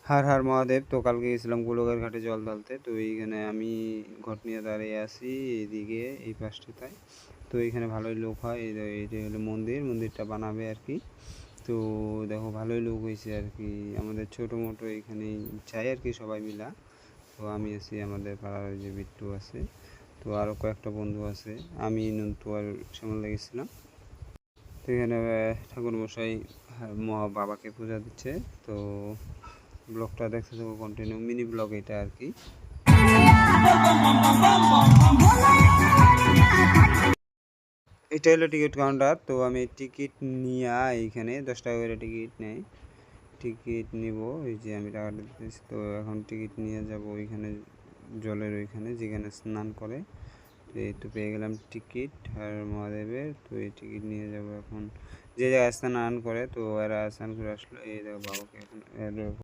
হর হর মহাদেব। তো কালকে গেছিলাম গোলকের ঘাটে জল ঢালতে। তো এইখানে আমি ঘট নিয়ে দাঁড়িয়ে আছি এইদিকে এই পাশটায়। তো এইখানে ভালোই লোক হয়। এইটা হলো মন্দিরটা বানাবে আর কি। তো দেখো ভালোই লোক হয়েছে আর কি। আমাদের ছোটো মোটো এইখানেই চাই আর কি সবাই মিলা। তো আমি আছি, আমাদের পাড়ার ওই যে বিট্টু আছে, তো আরও কয়েকটা বন্ধু আছে, আমি নন্তু আর সামনে লেগেছিলাম। তো এখানে ঠাকুরমশাই বাবাকে পূজা দিচ্ছে। তো ব্লগটা দেখতে থাকো কন্টিনিউ, মিনি ব্লগ এটা আর কি। এটা হলো টিকিট কাউন্টার। তো আমি টিকিট নিয়ে এইখানে 10 টাকা করে টিকিট নেই, টিকিট নিব। এই যে আমি টাকাটা দিতেছি। তো এখন টিকিট নিয়ে যাব ওইখানে জলের ওইখানে যেখানে স্নান করে। তো এই তো পেয়ে গেলাম টিকিট আর মহাদেবের। তো এই টিকিট নিয়ে যাব এখন যে জায়গায় স্নান করে। তো এরা স্নান করে আসলো, এই দেখো বাবাকে এখন